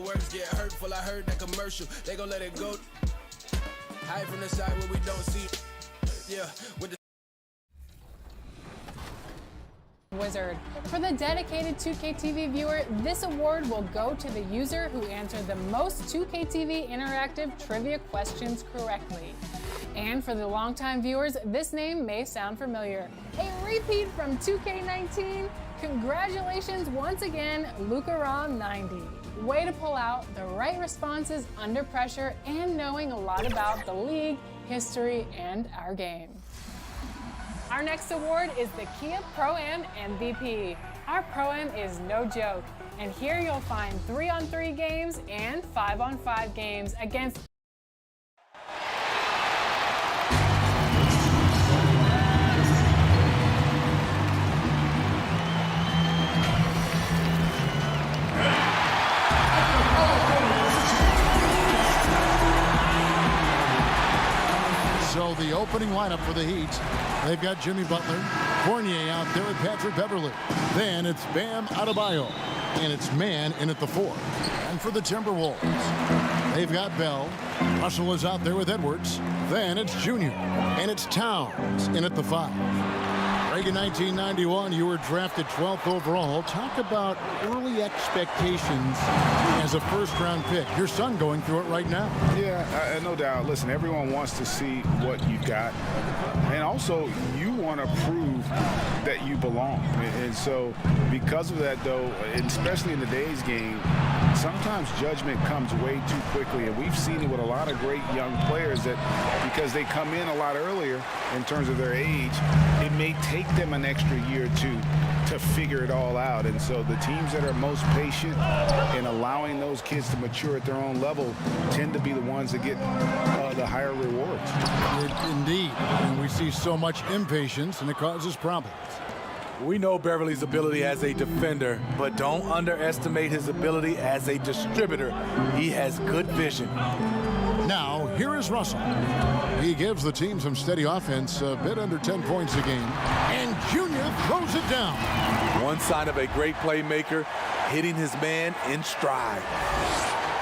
words get hurtful. I heard that commercial. They gon' let it go. Hide from the side where we don't see. Yeah, with the Wizard. For the dedicated 2K TV viewer, this award will go to the user who answered the most 2K TV interactive trivia questions correctly. And for the longtime viewers, this name may sound familiar. A repeat from 2K19. Congratulations once again, Lucaron90. Way to pull out the right responses under pressure and knowing a lot about the league, history, and our game. Our next award is the Kia Pro-Am MVP. Our Pro-Am is no joke, and here you'll find 3-on-3 games and 5-on-5 games against So the opening lineup for the Heat, they've got Jimmy Butler, Fournier out there with Patrick Beverley. Then it's Bam Adebayo, and it's man in at the 4. And for the Timberwolves, they've got Bell. Russell is out there with Edwards. Then it's Junior, and it's Towns in at the 5. Reagan, 1991, you were drafted 12th overall. Talk about early expectations as a first-round pick. Your son going through it right now. Yeah, no doubt. Listen, everyone wants to see what you've got. And also, you want to prove that you belong. And so because of that, though, especially in today's game, sometimes judgment comes way too quickly. And we've seen it with a lot of great young players that because they come in a lot earlier in terms of their age, it may take them an extra year or two to figure it all out. And so the teams that are most patient in allowing those kids to mature at their own level tend to be the ones that get the higher rewards. Indeed. And we see so much impatience, and it causes problems. We know Beverly's ability as a defender, but don't underestimate his ability as a distributor. He has good vision. Now, here is Russell. He gives the team some steady offense, a bit under 10 points a game. And Junior throws it down. One sign of a great playmaker, hitting his man in stride.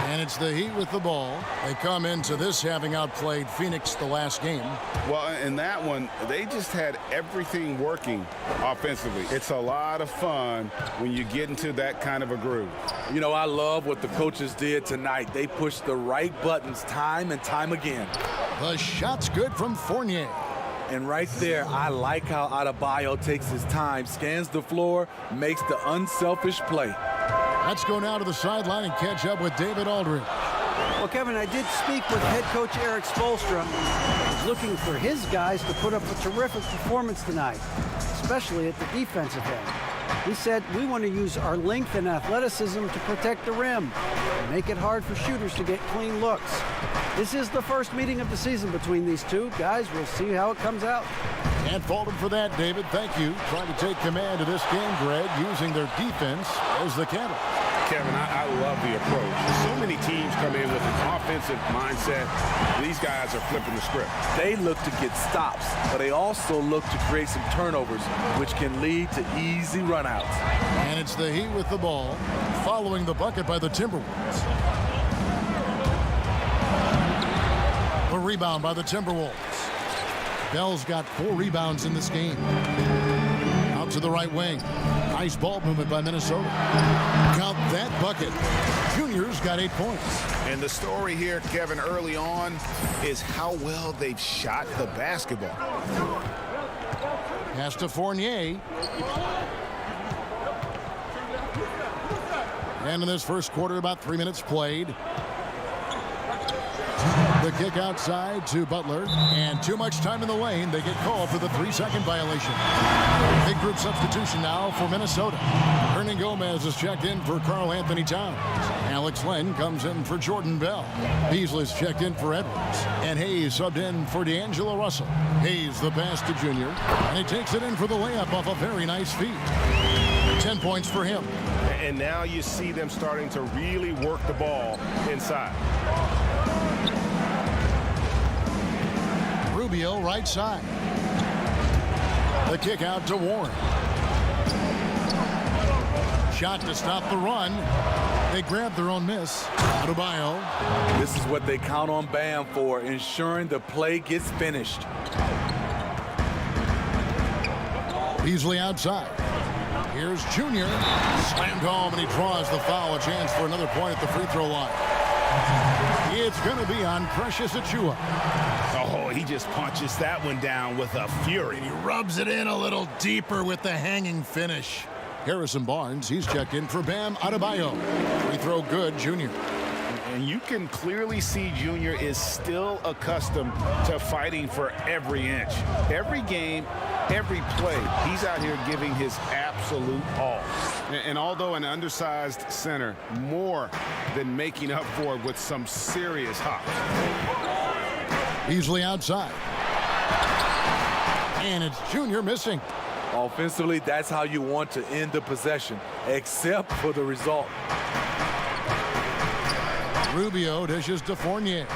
And it's the Heat with the ball. They come into this having outplayed Phoenix the last game. Well, in that one, they just had everything working offensively. It's a lot of fun when you get into that kind of a groove. You know, I love what the coaches did tonight. They pushed the right buttons time and time again. The shot's good from Fournier. And right there, I like how Adebayo takes his time, scans the floor, makes the unselfish play. Let's go now to the sideline and catch up with David Aldridge. Well, Kevin, I did speak with head coach Eric Spoelstra. He's looking for his guys to put up a terrific performance tonight, especially at the defensive end. He said, we want to use our length and athleticism to protect the rim and make it hard for shooters to get clean looks. This is the first meeting of the season between these two. Guys, we'll see how it comes out. Can't fault him for that, David. Thank you. Trying to take command of this game, Greg, using their defense as the catalyst. Kevin, I love the approach. So many teams come in with an offensive mindset. These guys are flipping the script. They look to get stops, but they also look to create some turnovers, which can lead to easy runouts. And it's the Heat with the ball, following the bucket by the Timberwolves. The rebound by the Timberwolves. Bell's got 4 rebounds in this game. Out to the right wing. Nice ball movement by Minnesota. Count that bucket. Junior's got 8 points. And the story here, Kevin, early on is how well they've shot the basketball. Pass to Fournier. And in this first quarter, about 3 minutes played. The kick outside to Butler, and too much time in the lane. They get called for the 3-second violation. Big group substitution now for Minnesota. Hernan Gomez is checked in for Karl Anthony Towns. Alex Len comes in for Jordan Bell. Beasley's checked in for Edwards. And Hayes subbed in for D'Angelo Russell. Hayes the pass to Junior, and he takes it in for the layup off a very nice feed. 10 points for him. And now you see them starting to really work the ball inside. Rubio right side. The kick out to Warren. Shot to stop the run. They grab their own miss. Adebayo. This is what they count on Bam for, ensuring the play gets finished. Beasley outside. Here's Junior. Slammed home, and he draws the foul. A chance for another point at the free throw line. It's going to be on Precious Achiuwa. Oh, he just punches that one down with a fury. He rubs it in a little deeper with the hanging finish. Harrison Barnes, he's checked in for Bam Adebayo. Free throw good, Junior. And you can clearly see Junior is still accustomed to fighting for every inch. Every game, every play, he's out here giving his absolute all. And although an undersized center, more than making up for it with some serious hop. Beasley outside. And it's Junior missing. Offensively, that's how you want to end the possession, except for the result. Rubio dishes to Fournier.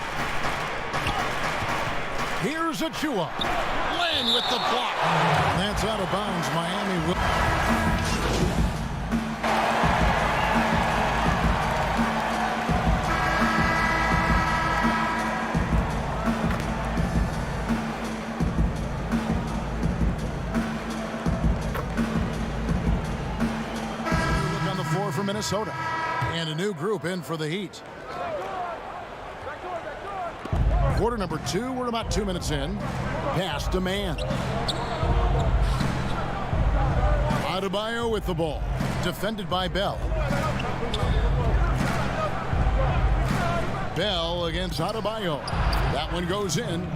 Here's Achiuwa. Laying with the block. That's out of bounds. Miami will. Look on the floor for Minnesota. And a new group in for the Heat. Quarter number 2, we're about 2 minutes in. Pass to man. Adebayo with the ball. Defended by Bell. Bell against Adebayo. That one goes in.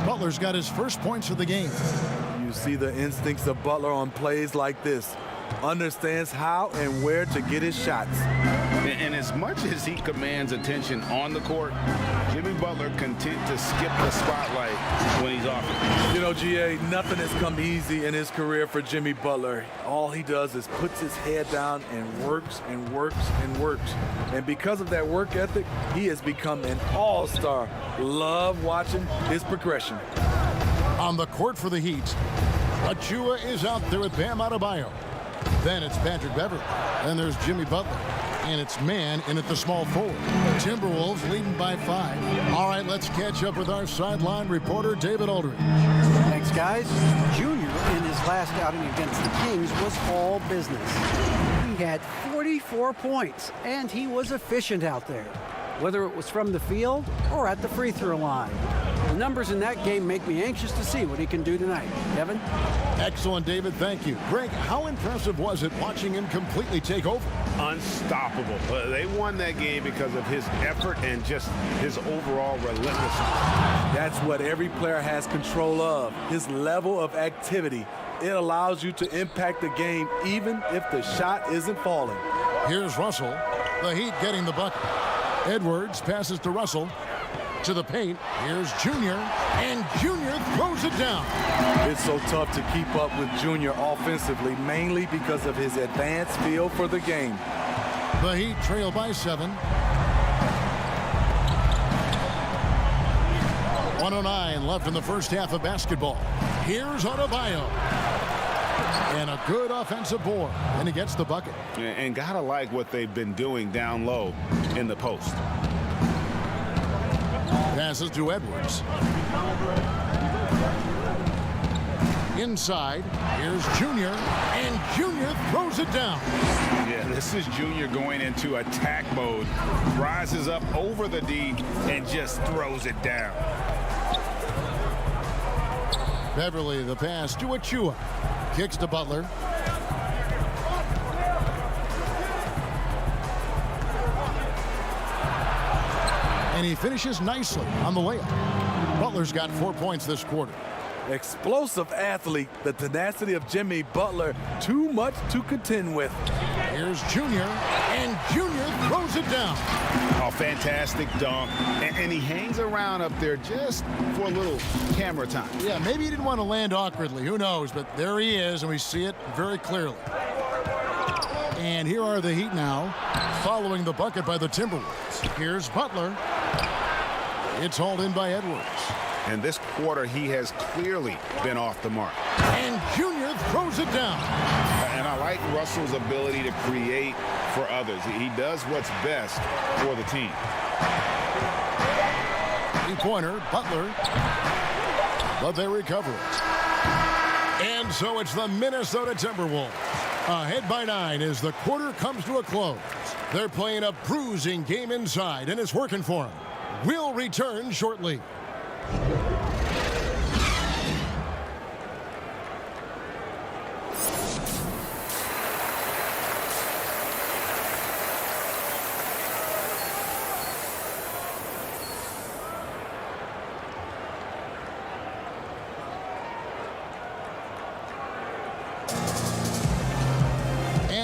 Butler's got his first points of the game. You see the instincts of Butler on plays like this. Understands how and where to get his shots. And as much as he commands attention on the court, Jimmy Butler content to skip the spotlight when he's off it. You know, GA, nothing has come easy in his career for Jimmy Butler. All he does is puts his head down and works and works and works. And because of that work ethic, he has become an all-star. Love watching his progression. On the court for the Heat, Achiuwa is out there with Bam Adebayo. Then it's Patrick Beverley. Then there's Jimmy Butler. And it's man in at the small forward. Timberwolves leading by 5. All right, let's catch up with our sideline reporter, David Aldridge. Thanks, guys. Junior, in his last outing against the Kings, was all business. He had 44 points, and he was efficient out there, whether it was from the field or at the free throw line. The numbers in that game make me anxious to see what he can do tonight. Kevin? Excellent, David. Thank you. Greg, how impressive was it watching him completely take over? Unstoppable. They won that game because of his effort and just his overall relentlessness. That's what every player has control of, his level of activity. It allows you to impact the game even if the shot isn't falling. Here's Russell. The Heat getting the bucket. Edwards passes to Russell. To the paint. Here's Junior. And Junior throws it down. It's so tough to keep up with Junior offensively, mainly because of his advanced feel for the game. The Heat trail by 7. 1:09 left in the first half of basketball. Here's Adebayo. And a good offensive board. And he gets the bucket. And gotta like what they've been doing down low in the post. Passes to Edwards. Inside, here's Junior, and Junior throws it down. Yeah, this is Junior going into attack mode. Rises up over the D and just throws it down. Beverley, the pass to Achiuwa. Kicks to Butler. And he finishes nicely on the layup. Butler's got 4 points this quarter. Explosive athlete, the tenacity of Jimmy Butler, too much to contend with. Here's Junior, and Junior throws it down. A fantastic dunk, and he hangs around up there just for a little camera time. Yeah, maybe he didn't want to land awkwardly, who knows, but there he is, and we see it very clearly. And here are the Heat now, following the bucket by the Timberwolves. Here's Butler. It's hauled in by Edwards. And this quarter, he has clearly been off the mark. And Junior throws it down. And I like Russell's ability to create for others. He does what's best for the team. Three-pointer, Butler. But they recover it. And so it's the Minnesota Timberwolves ahead by 9 as the quarter comes to a close. They're playing a bruising game inside, and it's working for them. We'll return shortly.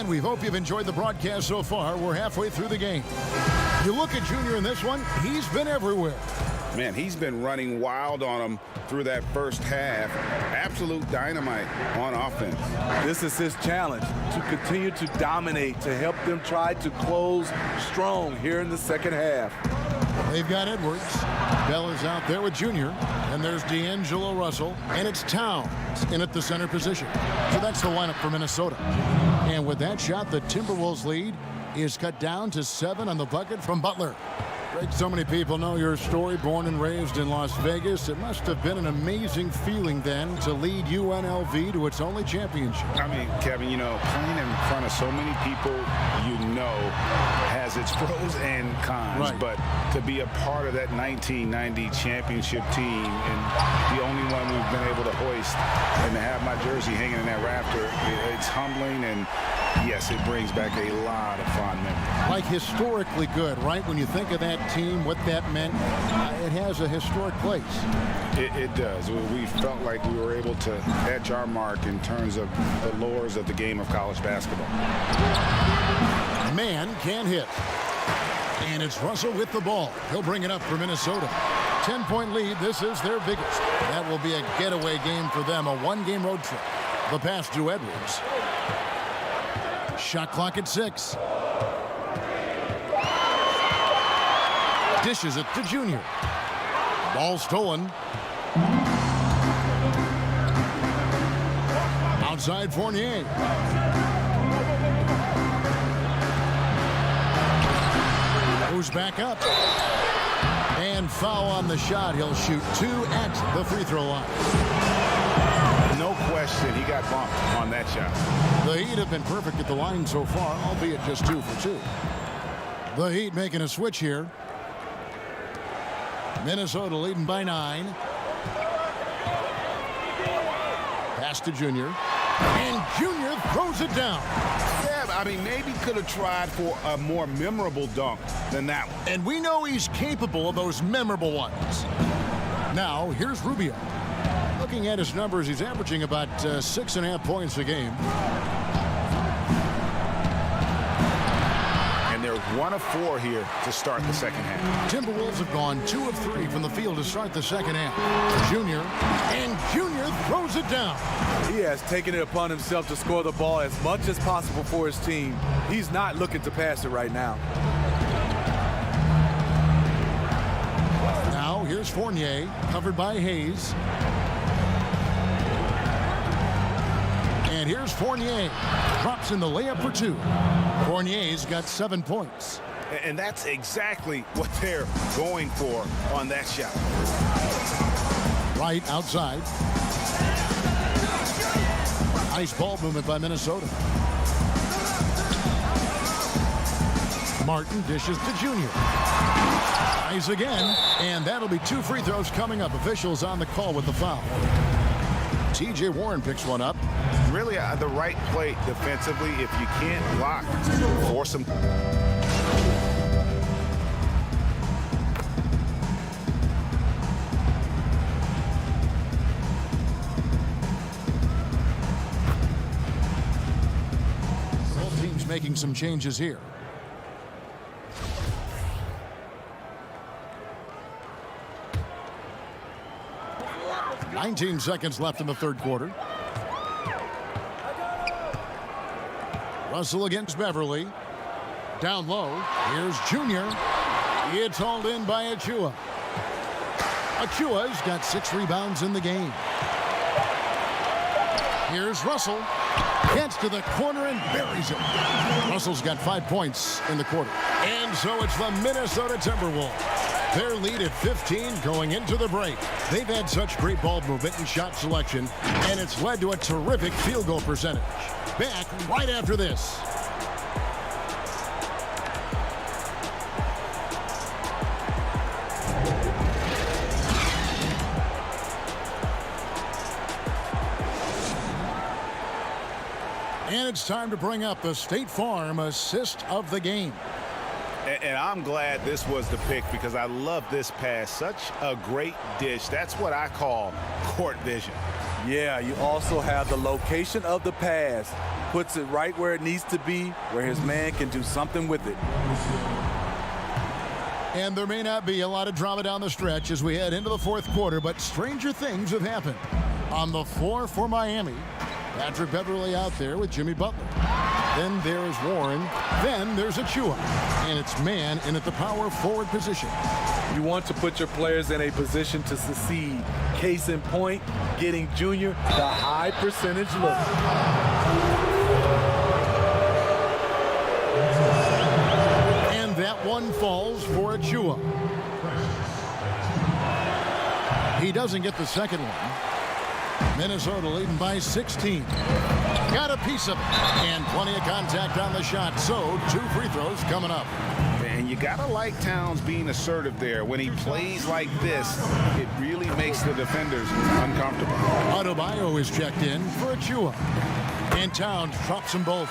We hope you've enjoyed the broadcast so far. We're halfway through the game. You look at Junior in this one, he's been everywhere. Man, he's been running wild on him through that first half. Absolute dynamite on offense. This is his challenge, to continue to dominate, to help them try to close strong here in the second half. They've got Edwards. Bell is out there with Junior. And there's D'Angelo Russell. And it's Towns in at the center position. So that's the lineup for Minnesota. And with that shot, the Timberwolves lead is cut down to 7 on the bucket from Butler. Great, so many people know your story. Born and raised in Las Vegas, it must have been an amazing feeling then to lead UNLV to its only championship. I mean, Kevin, you know, playing in front of so many people you know has its pros and cons. Right. But to be a part of that 1990 championship team and the only one we've been able to hoist and to have my jersey hanging in that rafter, it's humbling, and yes, it brings back a lot of fond memories. Like historically good, right? When you think of that team, what that meant, it has a historic place. It does. We felt like we were able to etch our mark in terms of the lures of the game of college basketball. Man can't hit. And it's Russell with the ball. He'll bring it up for Minnesota. 10-point lead. This is their biggest. That will be a getaway game for them, a one-game road trip. The pass to Edwards. Shot clock at 6. Dishes it to Junior. Ball stolen. Outside Fournier. Goes back up. And foul on the shot. He'll shoot 2 at the free throw line. No question, he got bumped on that shot. The Heat have been perfect at the line so far, albeit just 2 for 2. The Heat making a switch here. Minnesota leading by 9. Pass to Junior. And Junior throws it down. Yeah, I mean, maybe could have tried for a more memorable dunk than that one. And we know he's capable of those memorable ones. Now, here's Rubio. Looking at his numbers, he's averaging about 6.5 points a game. And they're 1 of 4 here to start the second half. Timberwolves have gone 2 of 3 from the field to start the second half. Junior, and Junior throws it down. He has taken it upon himself to score the ball as much as possible for his team. He's not looking to pass it right now. Now, here's Fournier, covered by Hayes. And here's Fournier. Drops in the layup for 2. Fournier's got 7 points. And that's exactly what they're going for on that shot. Right outside. Nice ball movement by Minnesota. Martin dishes to Junior. Nice again. And that'll be 2 free throws coming up. Officials on the call with the foul. T.J. Warren picks one up. Really the right play defensively. If you can't block, force them. Both teams making some changes here. "19 seconds left in the third quarter. Russell against Beverly. Down low. Here's Junior. It's hauled in by Achua. Achua's got 6 rebounds in the game. Here's Russell. Gets to the corner and buries it. Russell's got 5 points in the quarter. And so it's the Minnesota Timberwolves. Their lead at 15 going into the break. They've had such great ball movement and shot selection, and it's led to a terrific field goal percentage. Back right after this. And it's time to bring up the State Farm assist of the game. And I'm glad this was the pick because I love this pass. Such a great dish. That's what I call court vision. Yeah, you also have the location of the pass. Puts it right where it needs to be, where his man can do something with it. And there may not be a lot of drama down the stretch as we head into the fourth quarter, but stranger things have happened. On the floor for Miami, Patrick Beverley out there with Jimmy Butler. Then there's Warren. Then there's Achua. And it's man in at the power forward position. You want to put your players in a position to succeed. Case in point, getting Junior the high percentage look. And that one falls for Achua. He doesn't get the second one. Minnesota leading by 16. Got a piece of it. And plenty of contact on the shot. So 2 free throws coming up. And you gotta like Towns being assertive there. When he plays like this, it really makes the defenders uncomfortable. Adebayo is checked in for Achua. And Towns drops them both.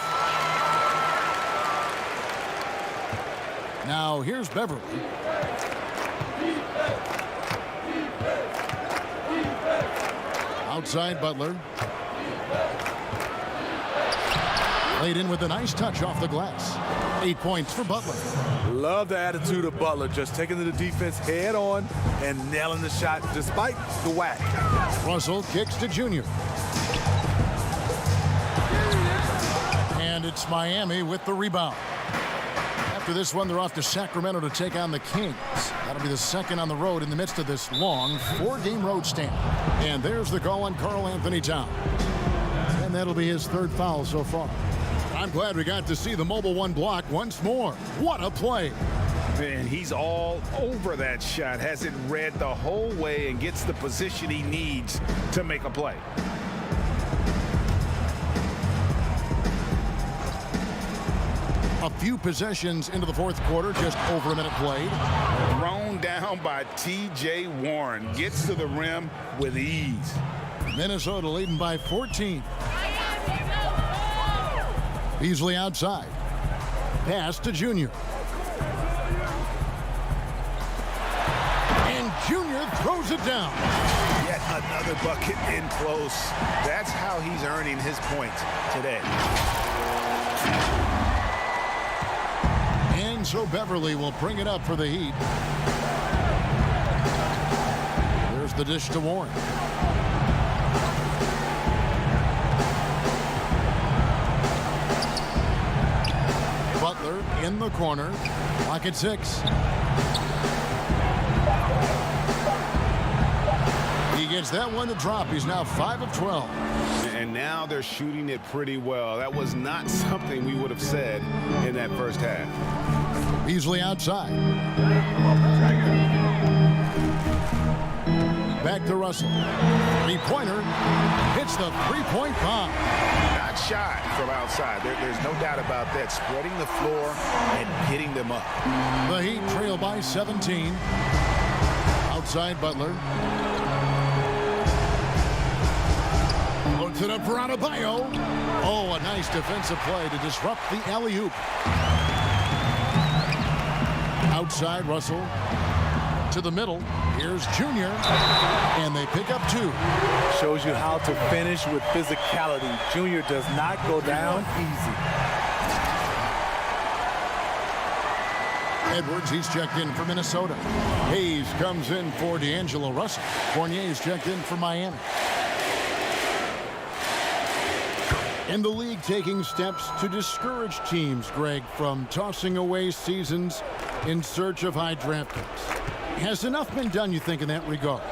Now here's Beverley. Outside Butler. Laid in with a nice touch off the glass. 8 points for Butler. Love the attitude of Butler, just taking the defense head on and nailing the shot despite the whack. Russell kicks to Junior. And it's Miami with the rebound. After this one, they're off to Sacramento to take on the Kings. That'll be the second on the road in the midst of this long 4-game road stand. And there's the call on Karl Anthony Towns. And that'll be his 3rd foul so far. I'm glad we got to see the Mobile One block once more. What a play. And he's all over that shot. Has it read the whole way and gets the position he needs to make a play. A few possessions into the fourth quarter, just over a minute played. Thrown down by T.J. Warren. Gets to the rim with ease. Minnesota leading by 14. Beasley outside. Pass to Junior. And Junior throws it down. Yet another bucket in close. That's how he's earning his points today. And so Beverley will bring it up for the Heat. There's the dish to Warren. Butler in the corner. Clock at 6. He gets that one to drop. He's now 5 of 12. And now they're shooting it pretty well. That was not something we would have said in that first half. Beasley outside. Back to Russell. 3-pointer. Hits the 3-point bomb. Not shy from outside. There's no doubt about that. Spreading the floor and hitting them up. The Heat trail by 17. Outside Butler. Loads it up for Adebayo. Oh, a nice defensive play to disrupt the alley-oop. Outside Russell. To the middle. Here's Junior. And they pick up 2. Shows you how to finish with physicality. Junior does not go down easy. Edwards, he's checked in for Minnesota. Hayes comes in for D'Angelo Russell. Fournier's checked in for Miami. And the league taking steps to discourage teams, Greg, from tossing away seasons in search of high draft picks. Has enough been done, you think, in that regard?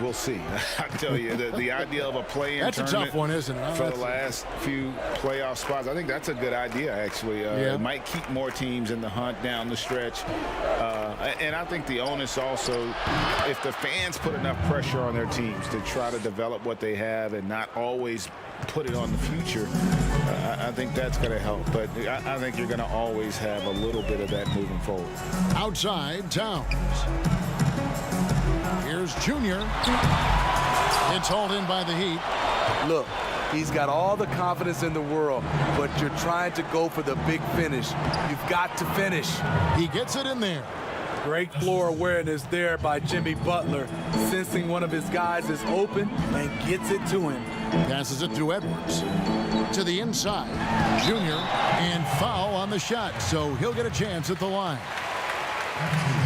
We'll see. I tell you, the idea of a play-in That's a tournament tough one, isn't it? for the last few playoff spots, I think that's a good idea, actually. It might keep more teams in the hunt down the stretch. And I think the onus also, if the fans put enough pressure on their teams to try to develop what they have and not always put it on the future, I think that's going to help. But I think you're going to always have a little bit of that moving forward. Outside Towns. Here's Junior. It's hauled in by the Heat. Look, he's got all the confidence in the world, but you're trying to go for the big finish. You've got to finish. He gets it in there. Great floor awareness there by Jimmy Butler, sensing one of his guys is open and gets it to him. Passes it to Edwards. To the inside. Junior, and foul on the shot, so he'll get a chance at the line.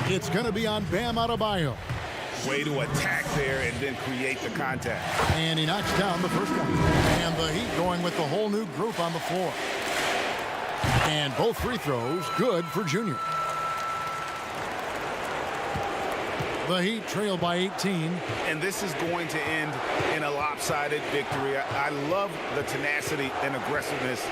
It's going to be on Bam Adebayo. Way to attack there and then create the contact. And he knocks down the first one. And the Heat going with the whole new group on the floor. And both free throws good for Junior. The Heat trail by 18. And this is going to end in a lopsided victory. I love the tenacity and aggressiveness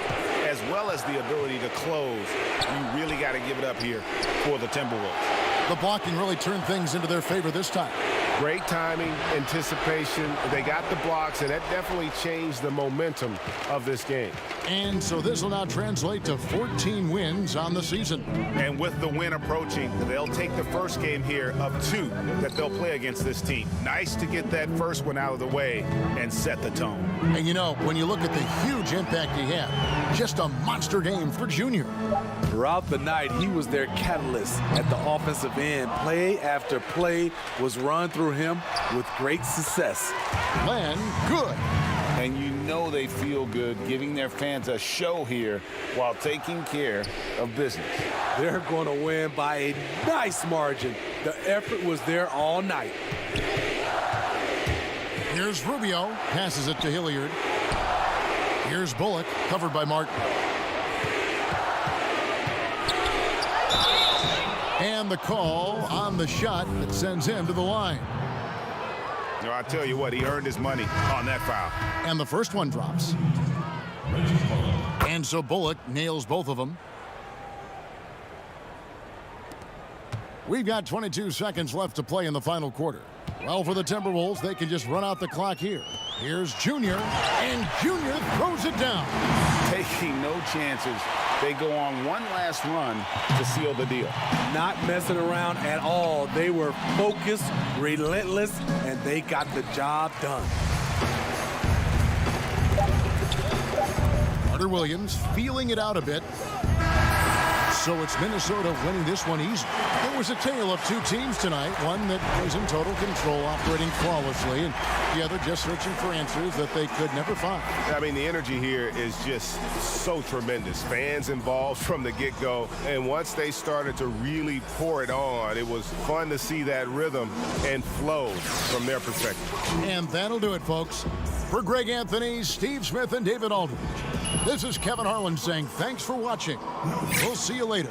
as well as the ability to close. You really got to give it up here for the Timberwolves. The blocking really turned things into their favor this time. Great timing, anticipation. They got the blocks, and that definitely changed the momentum of this game. And so this will now translate to 14 wins on the season. And with the win approaching, they'll take the first game here of 2 that they'll play against this team. Nice to get that first one out of the way and set the tone. And you know, when you look at the huge impact he had, just a monster game for Junior. Throughout the night, he was their catalyst at the offensive end. Play after play was run through him with great success. Len, good. And you know they feel good giving their fans a show here while taking care of business. They're going to win by a nice margin. The effort was there all night. Here's Rubio, passes it to Hilliard. Here's Bullock, covered by Martin. And the call on the shot that sends him to the line. You know, I tell you what, he earned his money on that foul. And the first one drops. And so Bullock nails both of them. We've got 22 seconds left to play in the final quarter. Well, for the Timberwolves, they can just run out the clock here. Here's Junior, and Junior throws it down. Taking no chances. They go on one last run to seal the deal. Not messing around at all. They were focused, relentless, and they got the job done. Carter Williams feeling it out a bit. So it's Minnesota winning this one easy. It was a tale of two teams tonight. One that was in total control, operating flawlessly, and the other just searching for answers that they could never find. I mean, the energy here is just so tremendous. Fans involved from the get-go. And once they started to really pour it on, it was fun to see that rhythm and flow from their perspective. And that'll do it, folks. For Greg Anthony, Steve Smith, and David Aldridge, this is Kevin Harlan saying thanks for watching. We'll see you later.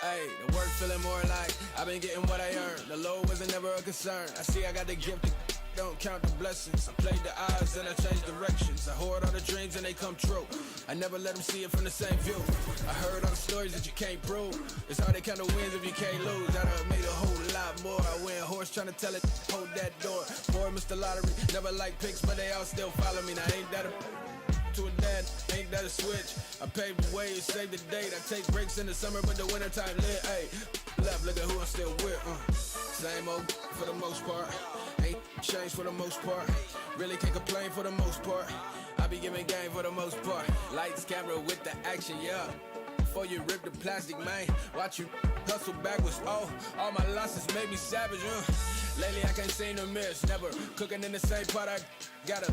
Hey, the work feeling more like I've been getting what I earned. The low wasn't never a concern. I see I got the gift, don't count the blessings. I played the odds and I changed directions. I hoard all the dreams and they come true. I never let them see it from the same view. I heard all the stories that you can't prove. It's hard to count the wins if you can't lose. I done made a whole lot more. I win horse trying to tell it, hold that door. Boy, Mr. Lottery, never like picks, but they all still follow me. Now ain't that a to a dad, ain't that a switch? I paved the way and saved the date. I take breaks in the summer, but the wintertime lit. Hey, left, look at who I'm still with. Same old for the most part. Ain't changed for the most part. Really can't complain for the most part. I be giving game for the most part. Lights, camera with the action, yeah. Before you rip the plastic, man, watch you hustle backwards. Oh, all my losses made me savage. Lately I can't seem to miss. Never cooking in the same pot. I gotta